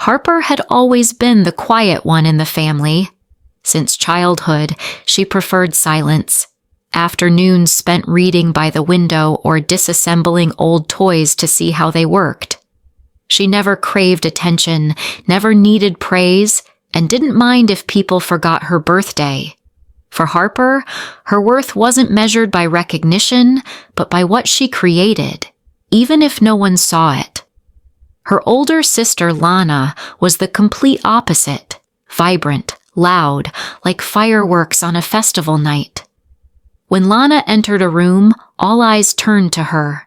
Harper had always been the quiet one in the family. Since childhood, she preferred silence. Afternoons spent reading by the window or disassembling old toys to see how they worked. She never craved attention, never needed praise, and didn't mind if people forgot her birthday. For Harper, her worth wasn't measured by recognition, but by what she created, even if no one saw it. Her older sister, Lana, was the complete opposite, vibrant, loud, like fireworks on a festival night. When Lana entered a room, all eyes turned to her.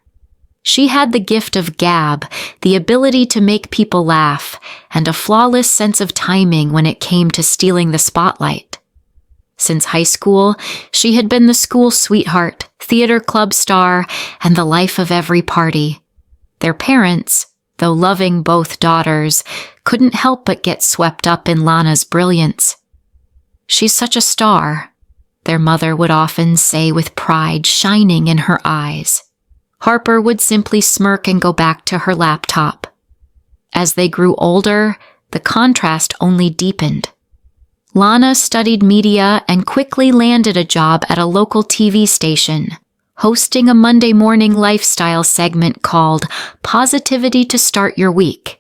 She had the gift of gab, the ability to make people laugh, and a flawless sense of timing when it came to stealing the spotlight. Since high school, she had been the school sweetheart, theater club star, and the life of every party. Their parents, though loving both daughters, couldn't help but get swept up in Lana's brilliance. "She's such a star," their mother would often say with pride shining in her eyes. Harper would simply smirk and go back to her laptop. As they grew older, the contrast only deepened. Lana studied media and quickly landed a job at a local TV station, hosting a Monday morning lifestyle segment called Positivity to Start Your Week.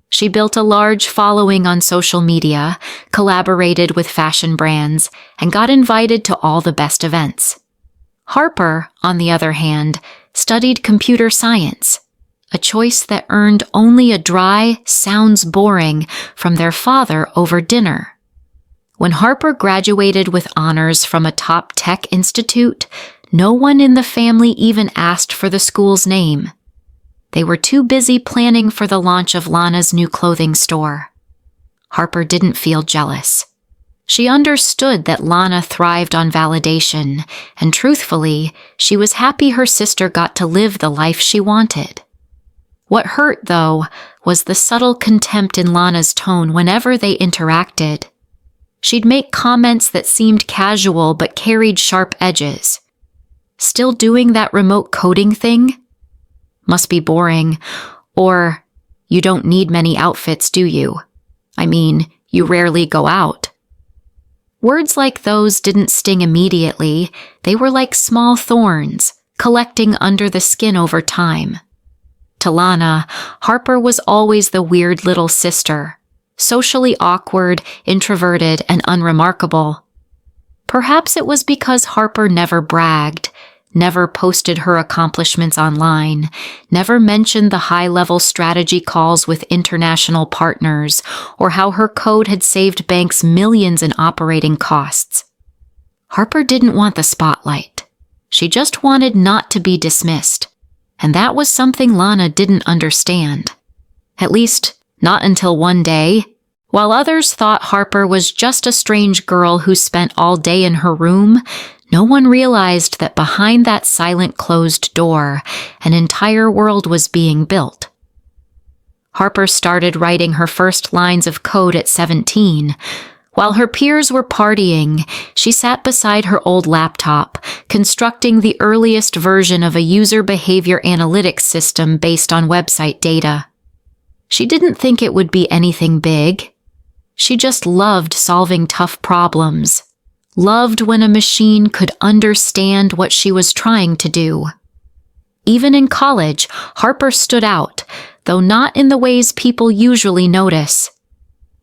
She built a large following on social media, collaborated with fashion brands, and got invited to all the best events. Harper, on the other hand, studied computer science, a choice that earned only a dry "sounds boring" from their father over dinner. When Harper graduated with honors from a top tech institute, no one in the family even asked for the school's name. They were too busy planning for the launch of Lana's new clothing store. Harper didn't feel jealous. She understood that Lana thrived on validation, and truthfully, she was happy her sister got to live the life she wanted. What hurt, though, was the subtle contempt in Lana's tone whenever they interacted. She'd make comments that seemed casual but carried sharp edges. "Still doing that remote coding thing? Must be boring." Or, "You don't need many outfits, do you? I mean, you rarely go out." Words like those didn't sting immediately. They were like small thorns, collecting under the skin over time. To Lana, Harper was always the weird little sister, socially awkward, introverted, and unremarkable. Perhaps it was because Harper never bragged, never posted her accomplishments online, never mentioned the high-level strategy calls with international partners, or how her code had saved banks millions in operating costs. Harper didn't want the spotlight. She just wanted not to be dismissed, and that was something Lana didn't understand. At least, not until one day. While others thought Harper was just a strange girl who spent all day in her room, no one realized that behind that silent closed door, an entire world was being built. Harper started writing her first lines of code at 17. While her peers were partying, she sat beside her old laptop, constructing the earliest version of a user behavior analytics system based on website data. She didn't think it would be anything big. She just loved solving tough problems. Loved when a machine could understand what she was trying to do. Even in college, Harper stood out, though not in the ways people usually notice.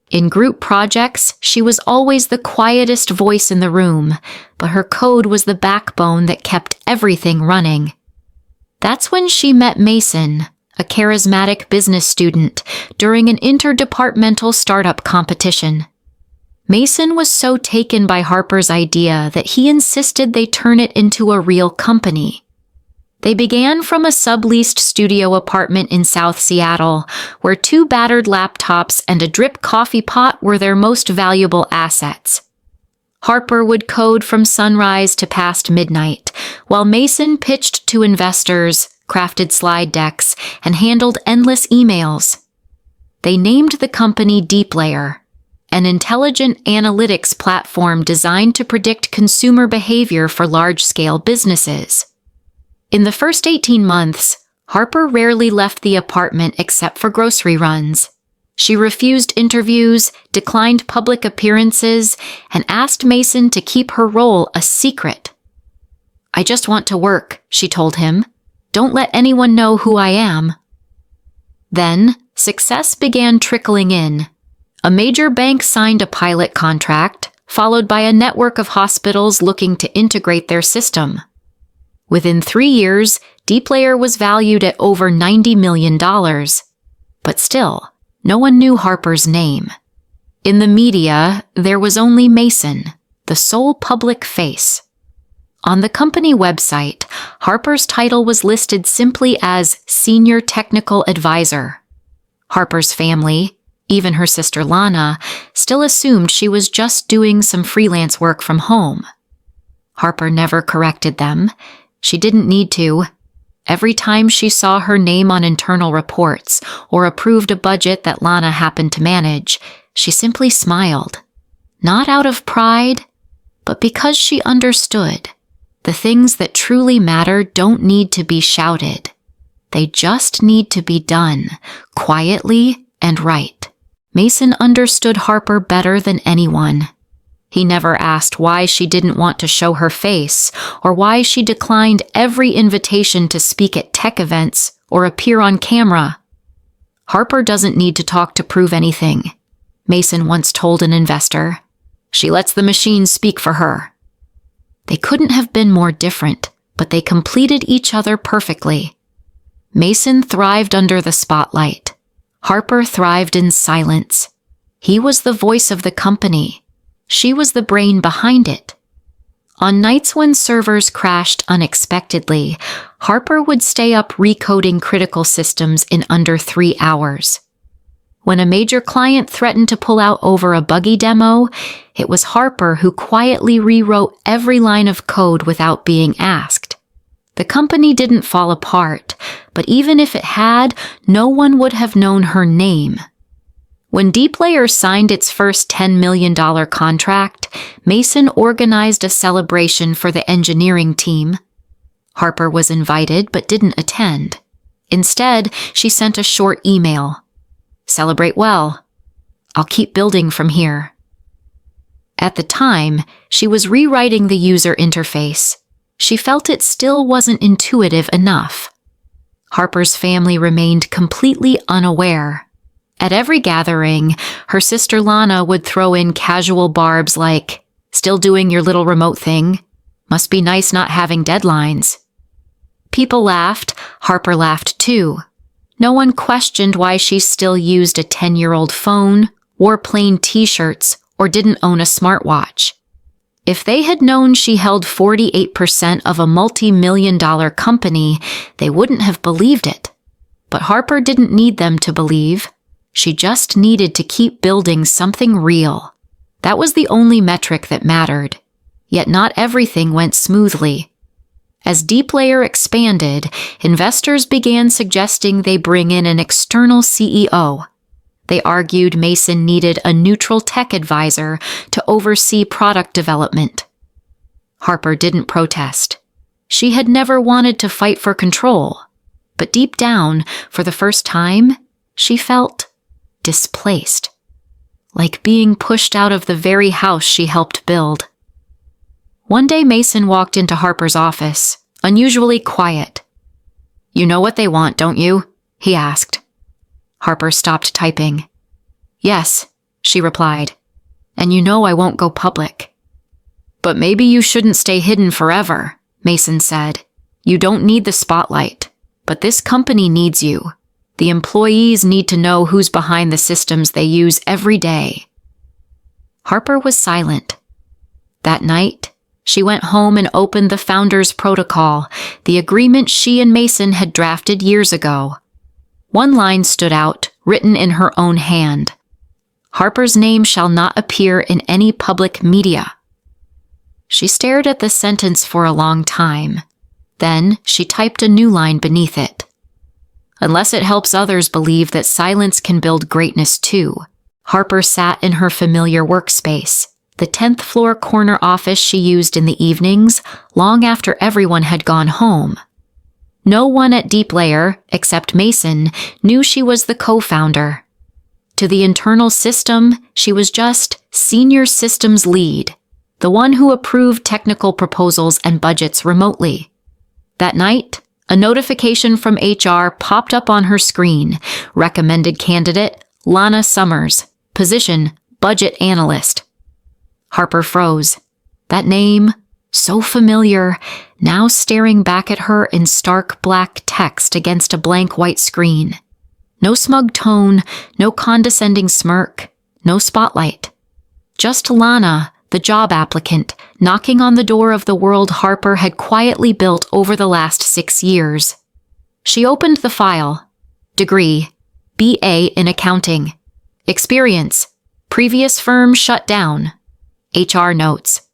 In group projects, she was always the quietest voice in the room, but her code was the backbone that kept everything running. That's when she met Mason, a charismatic business student, during an interdepartmental startup competition. Mason was so taken by Harper's idea that he insisted they turn it into a real company. They began from a subleased studio apartment in South Seattle, where 2 battered laptops and a drip coffee pot were their most valuable assets. Harper would code from sunrise to past midnight, while Mason pitched to investors, crafted slide decks, and handled endless emails. They named the company DeepLayer, an intelligent analytics platform designed to predict consumer behavior for large-scale businesses. In the first 18 months, Harper rarely left the apartment except for grocery runs. She refused interviews, declined public appearances, and asked Mason to keep her role a secret. "I just want to work," she told him. "Don't let anyone know who I am." Then, success began trickling in. A major bank signed a pilot contract, followed by a network of hospitals looking to integrate their system. Within 3 years, DPlayer was valued at over $90 million. But still, no one knew Harper's name. In the media, there was only Mason, the sole public face. On the company website, Harper's title was listed simply as Senior Technical Advisor. Harper's family, even her sister Lana, still assumed she was just doing some freelance work from home. Harper never corrected them. She didn't need to. Every time she saw her name on internal reports or approved a budget that Lana happened to manage, she simply smiled. Not out of pride, but because she understood. The things that truly matter don't need to be shouted. They just need to be done, quietly and right. Mason understood Harper better than anyone. He never asked why she didn't want to show her face or why she declined every invitation to speak at tech events or appear on camera. "Harper doesn't need to talk to prove anything," Mason once told an investor. "She lets the machine speak for her." They couldn't have been more different, but they completed each other perfectly. Mason thrived under the spotlight. Harper thrived in silence. He was the voice of the company. She was the brain behind it. On nights when servers crashed unexpectedly, Harper would stay up recoding critical systems in under 3 hours. When a major client threatened to pull out over a buggy demo, it was Harper who quietly rewrote every line of code without being asked. The company didn't fall apart, but even if it had, no one would have known her name. When DPlayer signed its first $10 million contract, Mason organized a celebration for the engineering team. Harper was invited but didn't attend. Instead, she sent a short email. "Celebrate well. I'll keep building from here." At the time, she was rewriting the user interface. She felt it still wasn't intuitive enough. Harper's family remained completely unaware. At every gathering, her sister Lana would throw in casual barbs like, "Still doing your little remote thing? Must be nice not having deadlines." People laughed. Harper laughed too. No one questioned why she still used a 10-year-old phone, wore plain t-shirts, or didn't own a smartwatch. If they had known she held 48% of a multi-million-dollar company, they wouldn't have believed it. But Harper didn't need them to believe. She just needed to keep building something real. That was the only metric that mattered. Yet not everything went smoothly. As DPlayer expanded, investors began suggesting they bring in an external CEO. They argued Mason needed a neutral tech advisor to oversee product development. Harper didn't protest. She had never wanted to fight for control. But deep down, for the first time, she felt displaced. Like being pushed out of the very house she helped build. One day Mason walked into Harper's office, unusually quiet. "You know what they want, don't you?" he asked. Harper stopped typing. "Yes," she replied. "And you know I won't go public." "But maybe you shouldn't stay hidden forever," Mason said. "You don't need the spotlight, but this company needs you. The employees need to know who's behind the systems they use every day." Harper was silent. That night, she went home and opened the Founders Protocol, the agreement she and Mason had drafted years ago. One line stood out, written in her own hand. "Harper's name shall not appear in any public media." She stared at the sentence for a long time. Then she typed a new line beneath it. "Unless it helps others believe that silence can build greatness too." Harper sat in her familiar workspace, the 10th floor corner office she used in the evenings, long after everyone had gone home. No one at DPlayer, except Mason, knew she was the co-founder. To the internal system, she was just senior systems lead, the one who approved technical proposals and budgets remotely. That night, a notification from HR popped up on her screen. Recommended candidate, Lana Summers. Position, budget analyst. Harper froze. That name, so familiar, now staring back at her in stark black text against a blank white screen. No smug tone, no condescending smirk, no spotlight. Just Lana, the job applicant, knocking on the door of the world Harper had quietly built over the last 6 years. She opened the file. Degree, BA in accounting. Experience, previous firm shut down. HR notes.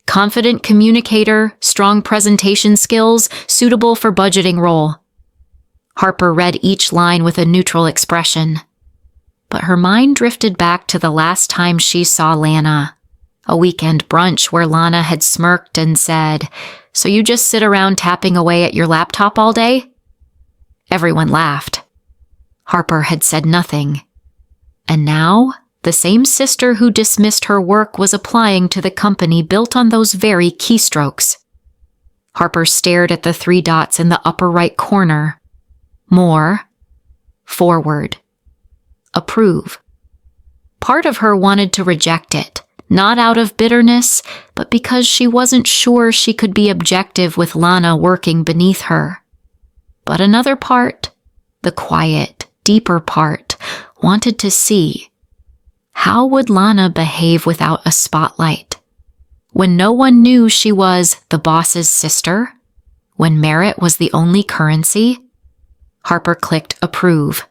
Confident communicator, strong presentation skills, suitable for budgeting role. Harper read each line with a neutral expression. But her mind drifted back to the last time she saw Lana. A weekend brunch where Lana had smirked and said, "So you just sit around tapping away at your laptop all day?" Everyone laughed. Harper had said nothing. And now, the same sister who dismissed her work was applying to the company built on those very keystrokes. Harper stared at the 3 dots in the upper right corner. More. Forward. Approve. Part of her wanted to reject it, not out of bitterness, but because she wasn't sure she could be objective with Lana working beneath her. But another part, the quiet, deeper part, wanted to see. How would Lana behave without a spotlight? When no one knew she was the boss's sister? When merit was the only currency? Harper clicked approve.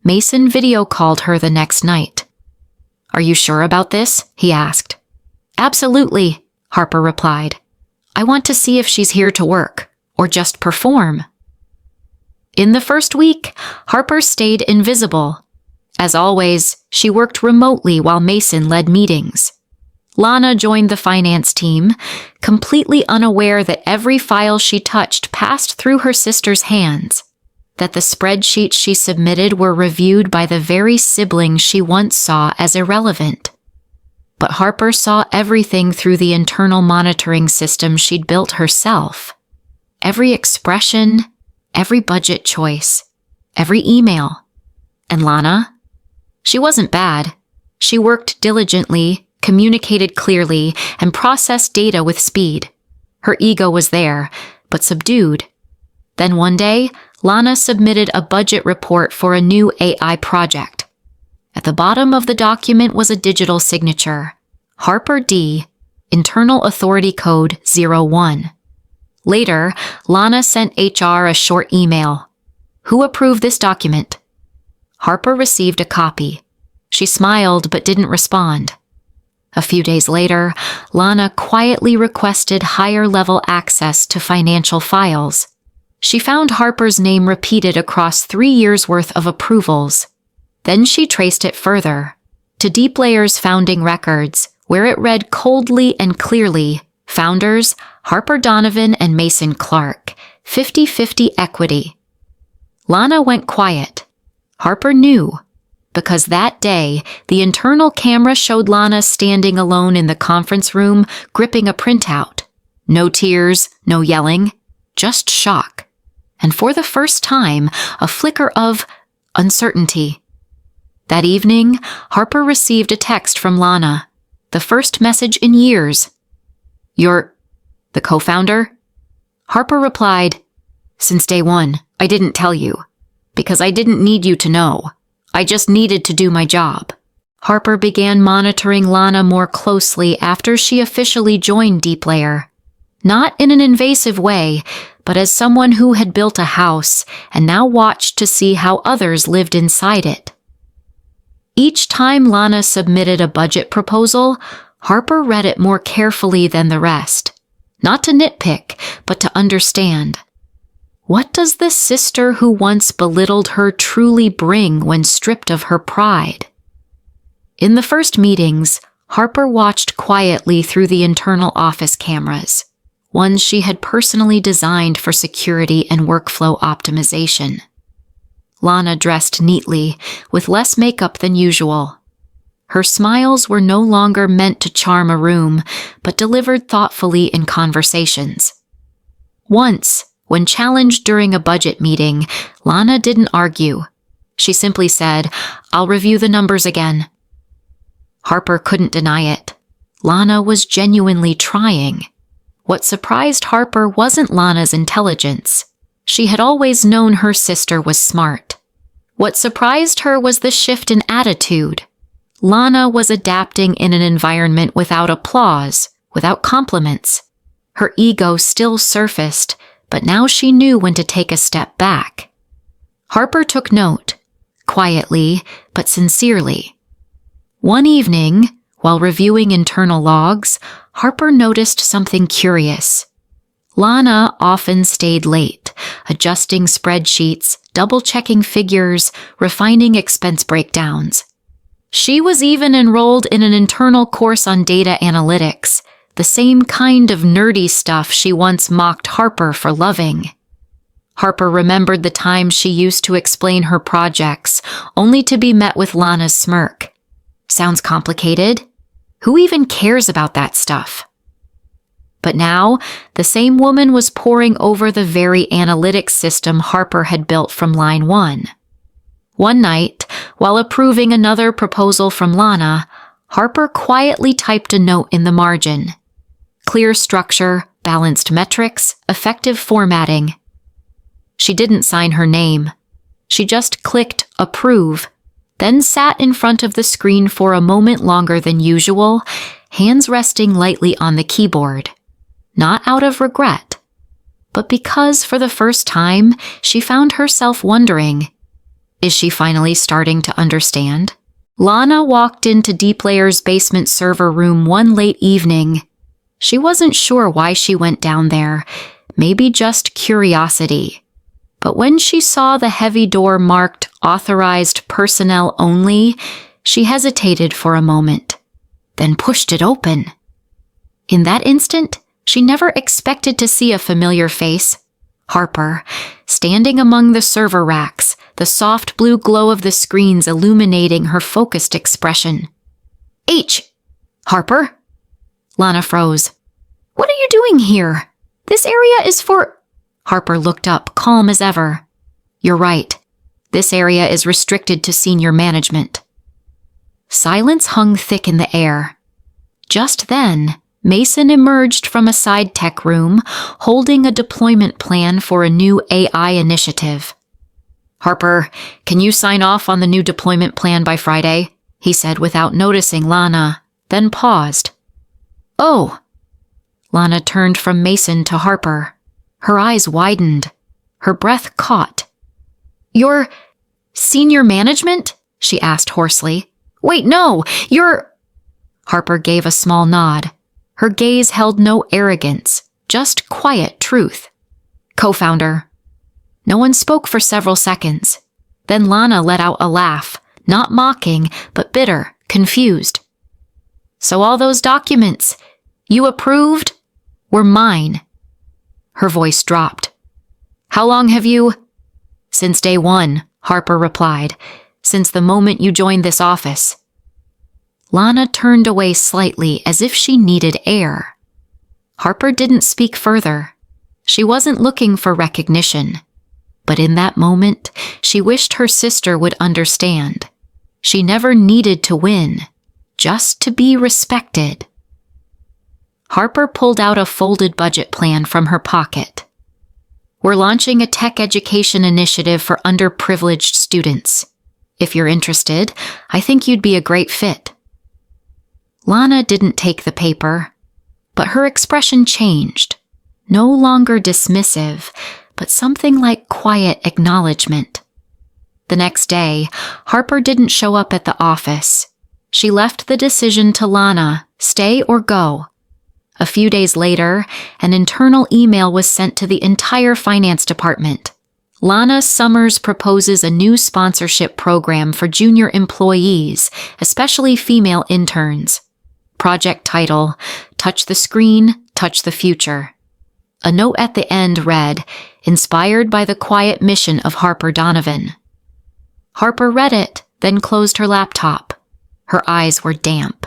Mason video called her the next night. "Are you sure about this?" he asked. "Absolutely," Harper replied. "I want to see if she's here to work, or just perform." In the first week, Harper stayed invisible. As always, she worked remotely while Mason led meetings. Lana joined the finance team, completely unaware that every file she touched passed through her sister's hands, that the spreadsheets she submitted were reviewed by the very sibling she once saw as irrelevant. But Harper saw everything through the internal monitoring system she'd built herself. Every expression, every budget choice, every email. And Lana? She wasn't bad. She worked diligently, communicated clearly, and processed data with speed. Her ego was there, but subdued. Then one day, Lana submitted a budget report for a new AI project. At the bottom of the document was a digital signature. Harper D, Internal Authority Code 01. Later, Lana sent HR a short email. "Who approved this document?" Harper received a copy. She smiled but didn't respond. A few days later, Lana quietly requested higher-level access to financial files. She found Harper's name repeated across 3 years' worth of approvals. Then she traced it further, to DeepLayer's founding records, where it read coldly and clearly, founders, Harper Donovan and Mason Clark, 50-50 equity. Lana went quiet. Harper knew, because that day, the internal camera showed Lana standing alone in the conference room, gripping a printout. No tears, no yelling, just shock. And for the first time, a flicker of uncertainty. That evening, Harper received a text from Lana, the first message in years. "You're the co-founder?" Harper replied, "Since day one, I didn't tell you, because I didn't need you to know. I just needed to do my job." Harper began monitoring Lana more closely after she officially joined DeepLayer. Not in an invasive way, but as someone who had built a house and now watched to see how others lived inside it. Each time Lana submitted a budget proposal, Harper read it more carefully than the rest. Not to nitpick, but to understand. What does the sister who once belittled her truly bring when stripped of her pride? In the first meetings, Harper watched quietly through the internal office cameras, ones she had personally designed for security and workflow optimization. Lana dressed neatly, with less makeup than usual. Her smiles were no longer meant to charm a room, but delivered thoughtfully in conversations. Once, when challenged during a budget meeting, Lana didn't argue. She simply said, "I'll review the numbers again." Harper couldn't deny it. Lana was genuinely trying. What surprised Harper wasn't Lana's intelligence. She had always known her sister was smart. What surprised her was the shift in attitude. Lana was adapting in an environment without applause, without compliments. Her ego still surfaced, but now she knew when to take a step back. Harper took note, quietly but sincerely. One evening, while reviewing internal logs, Harper noticed something curious. Lana often stayed late, adjusting spreadsheets, double-checking figures, refining expense breakdowns. She was even enrolled in an internal course on data analytics, the same kind of nerdy stuff she once mocked Harper for loving. Harper remembered the time she used to explain her projects, only to be met with Lana's smirk. "Sounds complicated. Who even cares about that stuff?" But now, the same woman was poring over the very analytics system Harper had built from line one. One night, while approving another proposal from Lana, Harper quietly typed a note in the margin. Clear structure, balanced metrics, effective formatting. She didn't sign her name. She just clicked approve, then sat in front of the screen for a moment longer than usual, hands resting lightly on the keyboard. Not out of regret, but because for the first time she found herself wondering, is she finally starting to understand? Lana walked into DeepLayer's basement server room one late evening. She wasn't sure why she went down there, maybe just curiosity. But when she saw the heavy door marked Authorized Personnel Only, she hesitated for a moment, then pushed it open. In that instant, she never expected to see a familiar face. Harper, standing among the server racks, the soft blue glow of the screens illuminating her focused expression. Harper? Lana froze. "What are you doing here? This area is for—" Harper looked up, calm as ever. "You're right. This area is restricted to senior management." Silence hung thick in the air. Just then, Mason emerged from a side tech room, holding a deployment plan for a new AI initiative. "Harper, can you sign off on the new deployment plan by Friday?" he said without noticing Lana, then paused. "Oh." Lana turned from Mason to Harper. Her eyes widened. Her breath caught. "You're senior management?" she asked hoarsely. "Wait, no, you're—" Harper gave a small nod. Her gaze held no arrogance, just quiet truth. "Co-founder." No one spoke for several seconds. Then Lana let out a laugh, not mocking, but bitter, confused. "So all those documents you approved were mine." Her voice dropped. "How long have you—" "Since day one," Harper replied. "Since the moment you joined this office." Lana turned away slightly as if she needed air. Harper didn't speak further. She wasn't looking for recognition. But in that moment, she wished her sister would understand. She never needed to win, just to be respected. Harper pulled out a folded budget plan from her pocket. "We're launching a tech education initiative for underprivileged students. If you're interested, I think you'd be a great fit." Lana didn't take the paper, but her expression changed. No longer dismissive, but something like quiet acknowledgement. The next day, Harper didn't show up at the office. She left the decision to Lana, stay or go. A few days later, an internal email was sent to the entire finance department. Lana Summers proposes a new sponsorship program for junior employees, especially female interns. Project title, Touch the Screen, Touch the Future. A note at the end read, "Inspired by the quiet mission of Harper Donovan." Harper read it, then closed her laptop. Her eyes were damp.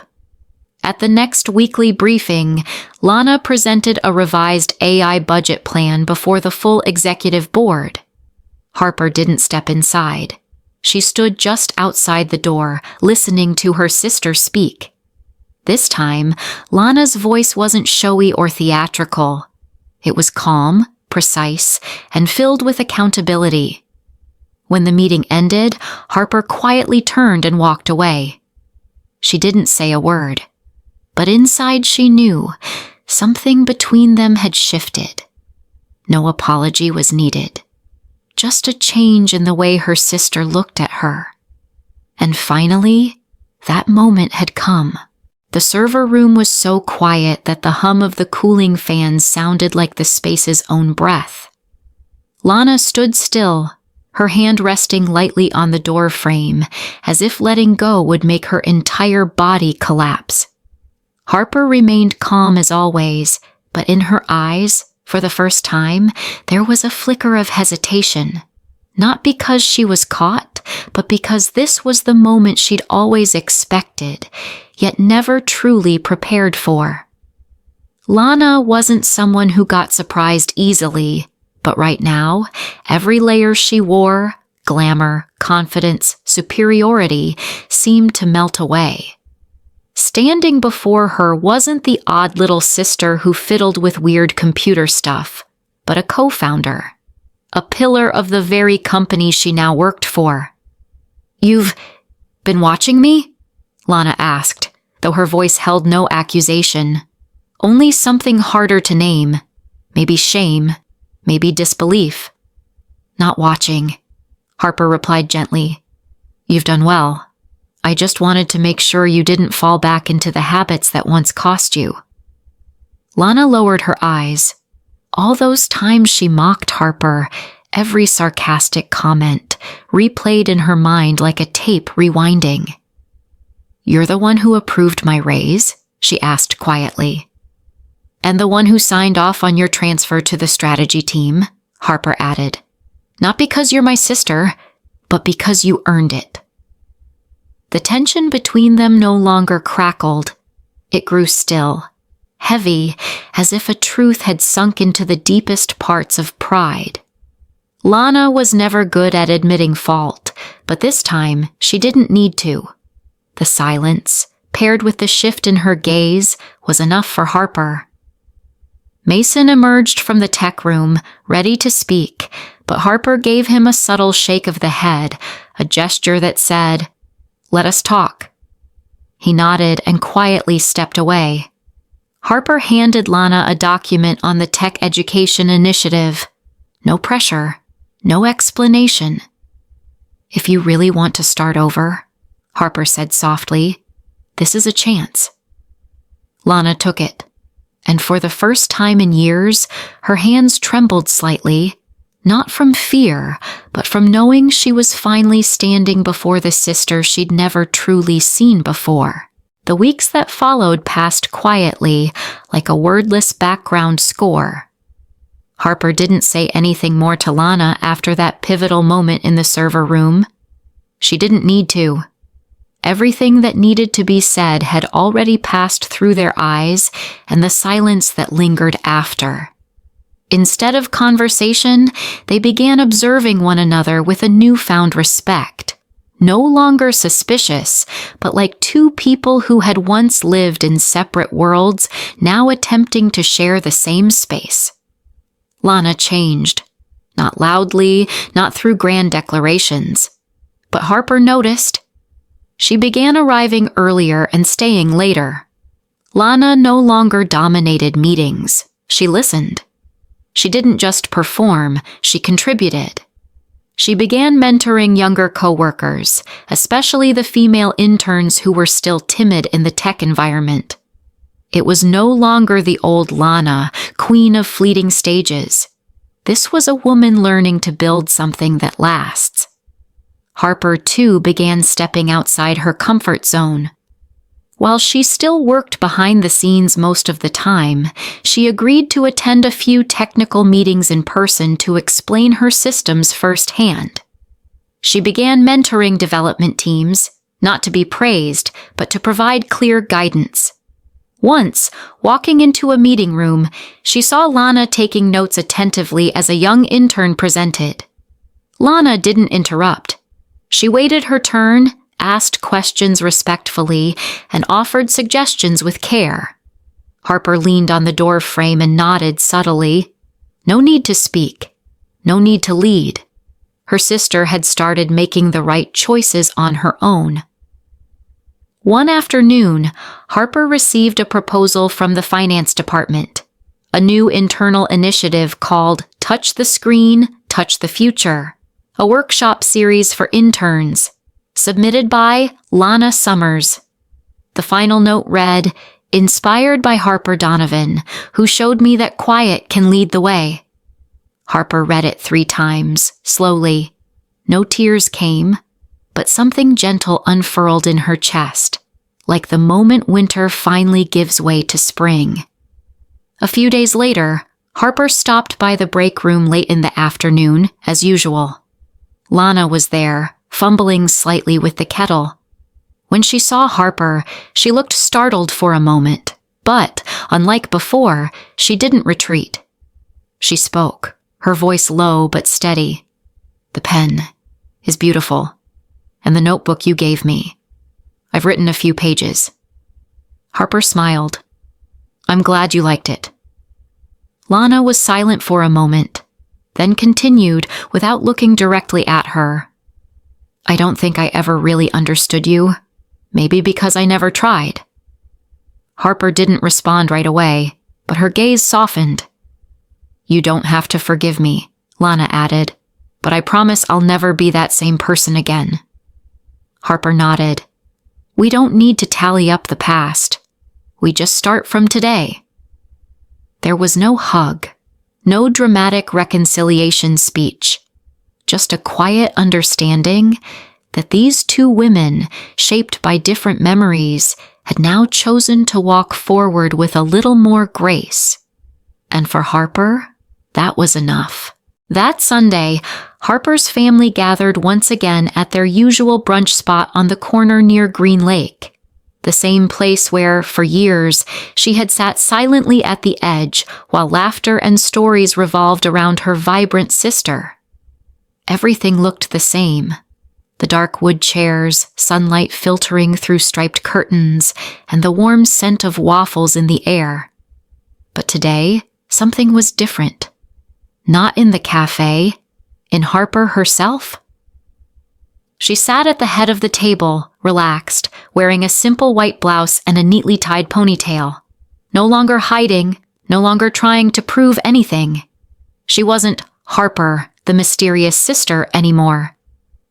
At the next weekly briefing, Lana presented a revised AI budget plan before the full executive board. Harper didn't step inside. She stood just outside the door, listening to her sister speak. This time, Lana's voice wasn't showy or theatrical. It was calm, precise, and filled with accountability. When the meeting ended, Harper quietly turned and walked away. She didn't say a word, but inside she knew something between them had shifted. No apology was needed, just a change in the way her sister looked at her. And finally, that moment had come. The server room was so quiet that the hum of the cooling fans sounded like the space's own breath. Lana stood still, her hand resting lightly on the door frame, as if letting go would make her entire body collapse. Harper remained calm as always, but in her eyes, for the first time, there was a flicker of hesitation. Not because she was caught, but because this was the moment she'd always expected, yet never truly prepared for. Lana wasn't someone who got surprised easily, but right now, every layer she wore, glamour, confidence, superiority, seemed to melt away. Standing before her wasn't the odd little sister who fiddled with weird computer stuff, but a co-founder, a pillar of the very company she now worked for. "You've been watching me?" Lana asked, though her voice held no accusation, only something harder to name, maybe shame, maybe disbelief. "Not watching," Harper replied gently. "You've done well. I just wanted to make sure you didn't fall back into the habits that once cost you." Lana lowered her eyes. All those times she mocked Harper, every sarcastic comment, replayed in her mind like a tape rewinding. "You're the one who approved my raise?" she asked quietly. "And the one who signed off on your transfer to the strategy team," Harper added. "Not because you're my sister, but because you earned it." The tension between them no longer crackled. It grew still, heavy, as if a truth had sunk into the deepest parts of pride. Lana was never good at admitting fault, but this time she didn't need to. The silence, paired with the shift in her gaze, was enough for Harper. Mason emerged from the tech room, ready to speak, but Harper gave him a subtle shake of the head, a gesture that said, "Let us talk." He nodded and quietly stepped away. Harper handed Lana a document on the Tech Education Initiative. No pressure, no explanation. "If you really want to start over," Harper said softly, "this is a chance." Lana took it, and for the first time in years, her hands trembled slightly, not from fear, but from knowing she was finally standing before the sister she'd never truly seen before. The weeks that followed passed quietly, like a wordless background score. Harper didn't say anything more to Lana after that pivotal moment in the server room. She didn't need to. Everything that needed to be said had already passed through their eyes and the silence that lingered after. Instead of conversation, they began observing one another with a newfound respect. No longer suspicious, but like two people who had once lived in separate worlds, now attempting to share the same space. Lana changed. Not loudly, not through grand declarations. But Harper noticed. She began arriving earlier and staying later. Lana no longer dominated meetings. She listened. She didn't just perform, she contributed. She began mentoring younger coworkers, especially the female interns who were still timid in the tech environment. It was no longer the old Lana, queen of fleeting stages. This was a woman learning to build something that lasts. Harper, too, began stepping outside her comfort zone. While she still worked behind the scenes most of the time, she agreed to attend a few technical meetings in person to explain her systems firsthand. She began mentoring development teams, not to be praised, but to provide clear guidance. Once, walking into a meeting room, she saw Lana taking notes attentively as a young intern presented. Lana didn't interrupt. She waited her turn, asked questions respectfully, and offered suggestions with care. Harper leaned on the door frame and nodded subtly. No need to speak. No need to lead. Her sister had started making the right choices on her own. One afternoon, Harper received a proposal from the finance department, a new internal initiative called Touch the Screen, Touch the Future, a workshop series for interns, submitted by Lana Summers. The final note read, "Inspired by Harper Donovan, who showed me that quiet can lead the way." Harper read it 3 times, slowly. No tears came, but something gentle unfurled in her chest, like the moment winter finally gives way to spring. A few days later, Harper stopped by the break room late in the afternoon, as usual. Lana was there, fumbling slightly with the kettle. When she saw Harper, she looked startled for a moment, but, unlike before, she didn't retreat. She spoke, her voice low but steady. "The pen is beautiful, and the notebook you gave me. I've written a few pages." Harper smiled. "I'm glad you liked it." Lana was silent for a moment, then continued without looking directly at her. "I don't think I ever really understood you, maybe because I never tried." Harper didn't respond right away, but her gaze softened. "You don't have to forgive me," Lana added, "but I promise I'll never be that same person again." Harper nodded. "We don't need to tally up the past. We just start from today." There was no hug, no dramatic reconciliation speech, just a quiet understanding that these 2 women, shaped by different memories, had now chosen to walk forward with a little more grace. And for Harper, that was enough. That Sunday, Harper's family gathered once again at their usual brunch spot on the corner near Green Lake, the same place where, for years, she had sat silently at the edge while laughter and stories revolved around her vibrant sister. Everything looked the same. The dark wood chairs, sunlight filtering through striped curtains, and the warm scent of waffles in the air. But today, something was different. Not in the cafe, in Harper herself. She sat at the head of the table, relaxed, wearing a simple white blouse and a neatly tied ponytail. No longer hiding, no longer trying to prove anything. She wasn't Harper, the mysterious sister, anymore.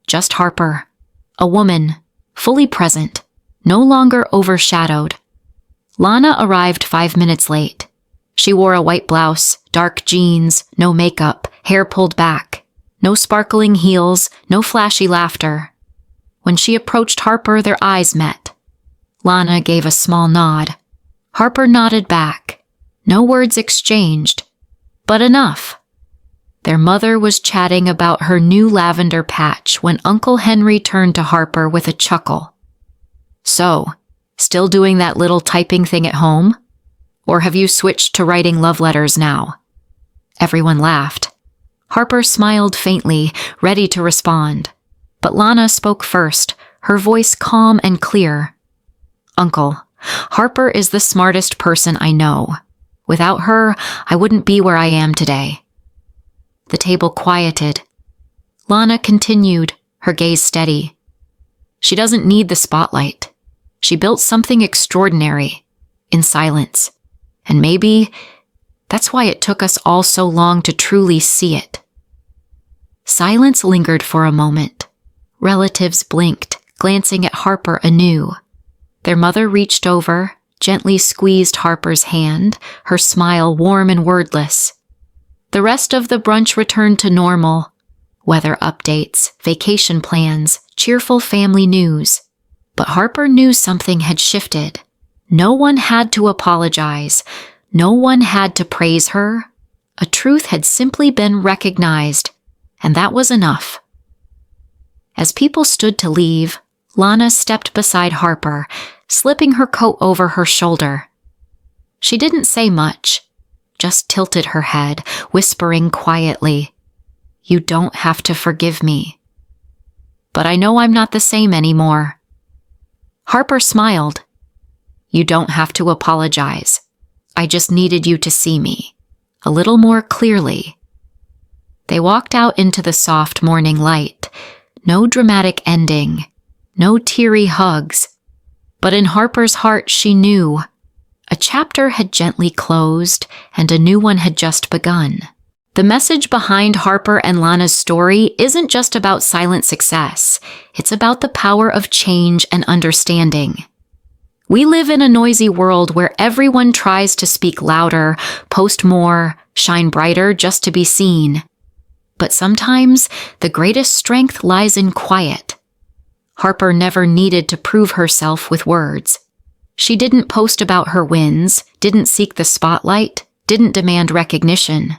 Just Harper, a woman, fully present, no longer overshadowed. Lana arrived 5 minutes late. She wore a white blouse, dark jeans, no makeup, hair pulled back. No sparkling heels, no flashy laughter. When she approached Harper, their eyes met. Lana gave a small nod. Harper nodded back. No words exchanged, but enough. Their mother was chatting about her new lavender patch when Uncle Henry turned to Harper with a chuckle. "So, still doing that little typing thing at home? Or have you switched to writing love letters now?" Everyone laughed. Harper smiled faintly, ready to respond. But Lana spoke first, her voice calm and clear. "Uncle, Harper is the smartest person I know. Without her, I wouldn't be where I am today." The table quieted. Lana continued, her gaze steady. "She doesn't need the spotlight. She built something extraordinary, in silence. And maybe that's why it took us all so long to truly see it." Silence lingered for a moment. Relatives blinked, glancing at Harper anew. Their mother reached over, gently squeezed Harper's hand, her smile warm and wordless. The rest of the brunch returned to normal. Weather updates, vacation plans, cheerful family news. But Harper knew something had shifted. No one had to apologize. No one had to praise her. A truth had simply been recognized, and that was enough. As people stood to leave, Lana stepped beside Harper, slipping her coat over her shoulder. She didn't say much, just tilted her head, whispering quietly, "You don't have to forgive me. But I know I'm not the same anymore." Harper smiled. "You don't have to apologize. I just needed you to see me a little more clearly." They walked out into the soft morning light. No dramatic ending, no teary hugs. But in Harper's heart, she knew a chapter had gently closed and a new one had just begun. The message behind Harper and Lana's story isn't just about silent success. It's about the power of change and understanding. We live in a noisy world where everyone tries to speak louder, post more, shine brighter just to be seen. But sometimes the greatest strength lies in quiet. Harper never needed to prove herself with words. She didn't post about her wins, didn't seek the spotlight, didn't demand recognition.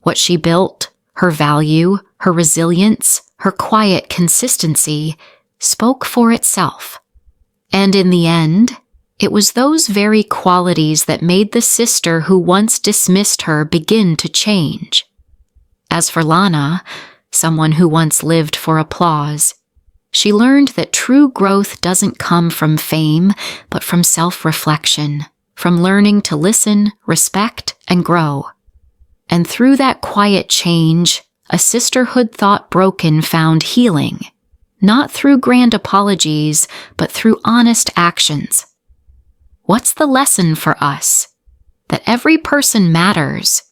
What she built, her value, her resilience, her quiet consistency, spoke for itself. And in the end, it was those very qualities that made the sister who once dismissed her begin to change. As for Lana, someone who once lived for applause, she learned that true growth doesn't come from fame, but from self-reflection, from learning to listen, respect, and grow. And through that quiet change, a sisterhood thought broken found healing, not through grand apologies, but through honest actions. What's the lesson for us? That every person matters,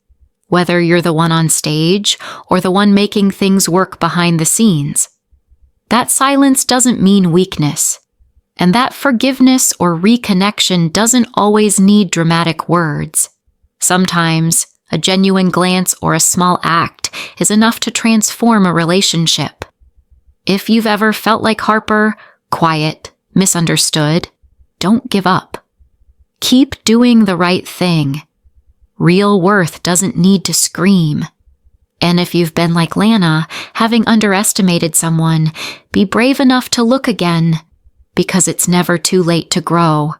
whether you're the one on stage or the one making things work behind the scenes. That silence doesn't mean weakness, and that forgiveness or reconnection doesn't always need dramatic words. Sometimes, a genuine glance or a small act is enough to transform a relationship. If you've ever felt like Harper, quiet, misunderstood, don't give up. Keep doing the right thing. Real worth doesn't need to scream. And if you've been like Lana, having underestimated someone, be brave enough to look again, because it's never too late to grow.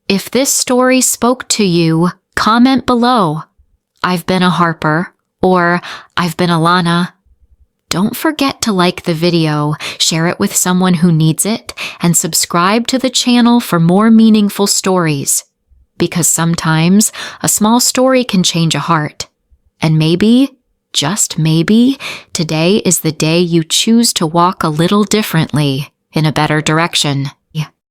If this story spoke to you, comment below, "I've been a Harper," or "I've been a Lana." Don't forget to like the video, share it with someone who needs it, and subscribe to the channel for more meaningful stories. Because sometimes a small story can change a heart. And maybe, just maybe, today is the day you choose to walk a little differently in a better direction.